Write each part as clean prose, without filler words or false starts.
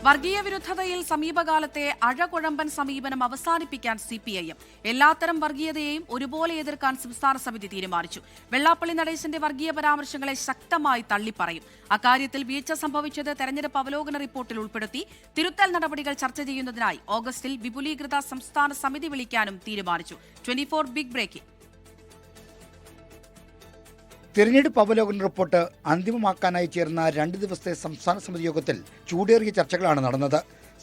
വർഗീയ വിരുദ്ധതയിൽ സമീപകാലത്തെ അഴകുഴമ്പൻ സമീപനം അവസാനിപ്പിക്കാൻ CPIM എല്ലാത്തരം വർഗീയതയെയും ഒരുപോലെ എതിർക്കാൻ സംസ്ഥാന സമിതി തീരുമാനിച്ചു. വെള്ളാപ്പള്ളി നടേശന്റെ വർഗീയ പരാമർശങ്ങളെ ശക്തമായി തള്ളിപ്പറയും. അക്കാര്യത്തിൽ വീഴ്ച സംഭവിച്ചത് തെരഞ്ഞെടുപ്പ് അവലോകന റിപ്പോർട്ടിൽ ഉൾപ്പെടുത്തി തിരുത്തൽ നടപടികൾ ചർച്ച ചെയ്യുന്നതിനായി ഓഗസ്റ്റിൽ വിപുലീകൃത സംസ്ഥാന സമിതി വിളിക്കാനും തീരുമാനിച്ചു. 24 ബിഗ് ബ്രേക്കിംഗ്. തിരഞ്ഞെടുപ്പ് അവലോകന റിപ്പോർട്ട് അന്തിമമാക്കാനായി ചേർന്ന 2 ദിവസത്തെ സംസ്ഥാന സമിതി യോഗത്തിൽ ചൂടേറിയ ചർച്ചകളാണ് നടന്നത്.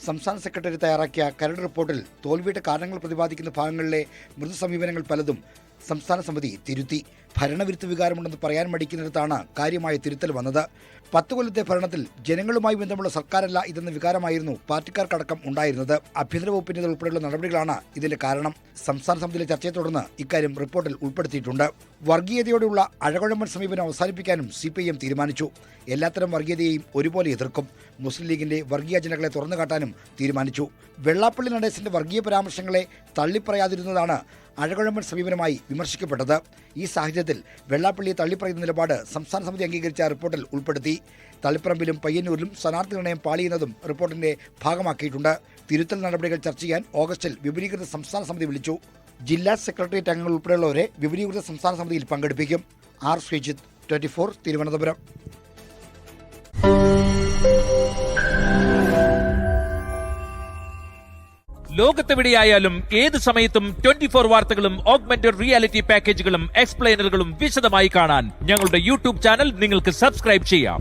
സംസ്ഥാന സെക്രട്ടറി തയ്യാറാക്കിയ കരട് റിപ്പോർട്ടിൽ തോൽവിയുടെ കാരണങ്ങൾ പ്രതിപാദിക്കുന്ന ഭാഗങ്ങളിലെ മൃദു സമീപനങ്ങൾ പലതും സംസ്ഥാന സമിതി തിരുത്തി. ഭരണവിരുദ്ധ വികാരമുണ്ടെന്ന് പറയാൻ മടിക്കുന്നിടത്താണ് കാര്യമായ തിരുത്തൽ വന്നത്. 10 കൊല്ലത്തെ ഭരണത്തിൽ ജനങ്ങളുമായി ബന്ധമുള്ള സർക്കാരല്ല ഇതെന്ന വികാരമായിരുന്നു പാർട്ടിക്കാർക്കടക്കം ഉണ്ടായിരുന്നത്. ആഭ്യന്തര വകുപ്പിന്റെ ഉൾപ്പെടെയുള്ള നടപടികളാണ് ഇതിന്റെ കാരണം. സംസ്ഥാന സമിതിയിലെ ചർച്ചയെ തുടർന്ന് ഇക്കാര്യം റിപ്പോർട്ടിൽ ഉൾപ്പെടുത്തിയിട്ടുണ്ട്. വർഗീയതയോടുള്ള അഴകുഴമ്പൻ സമീപനം അവസാനിപ്പിക്കാനും CPIM തീരുമാനിച്ചു. എല്ലാത്തരം വർഗീയതയെയും ഒരുപോലെ എതിർക്കും. മുസ്ലിം ലീഗിന്റെ വർഗീയ അജണ്ടകളെ തുറന്നുകാട്ടാനും തീരുമാനിച്ചു. വെള്ളാപ്പള്ളി നടേശന്റെ വർഗീയ പരാമർശങ്ങളെ തള്ളിപ്പറയാതിരുന്നതാണ് അഴകുഴമ്പൻ സമീപനമായി വിമർശിക്കപ്പെട്ടത്. ഈ സാഹചര്യത്തിൽ വെള്ളാപ്പള്ളിയെ തള്ളിപ്പറയുന്ന നിലപാട് സംസ്ഥാന സമിതി അംഗീകരിച്ച റിപ്പോർട്ടിൽ ഉൾപ്പെടുത്തി. തളിപ്പറമ്പിലും പയ്യന്നൂരിലും സ്ഥാനാർത്ഥി നിർണയം പാളിയുന്നതും റിപ്പോർട്ടിന്റെ ഭാഗമാക്കിയിട്ടുണ്ട്. തിരുത്തൽ നടപടികൾ ചർച്ച ചെയ്യാൻ ഓഗസ്റ്റിൽ വിപുലീകൃത സംസ്ഥാന സമിതി വിളിച്ചു. ജില്ലാ സെക്രട്ടേറിയറ്റ് അംഗങ്ങൾ ഉൾപ്പെടെയുള്ളവരെ വിപുലീകൃത സംസ്ഥാന സമിതിയിൽ പങ്കെടുപ്പിക്കും. ആർ ശ്രീജിത്ത്, 24 തിരുവനന്തപുരം. ലോകത്തെവിടെയായാലും ഏത് സമയത്തും 24 വാർത്തകളും ഓഗ്മെന്റഡ് റിയാലിറ്റി പാക്കേജുകളും എക്സ്പ്ലെയിനറുകളും വിശദമായി കാണാൻ ഞങ്ങളുടെ YouTube ചാനൽ നിങ്ങൾക്ക് സബ്സ്ക്രൈബ് ചെയ്യാം.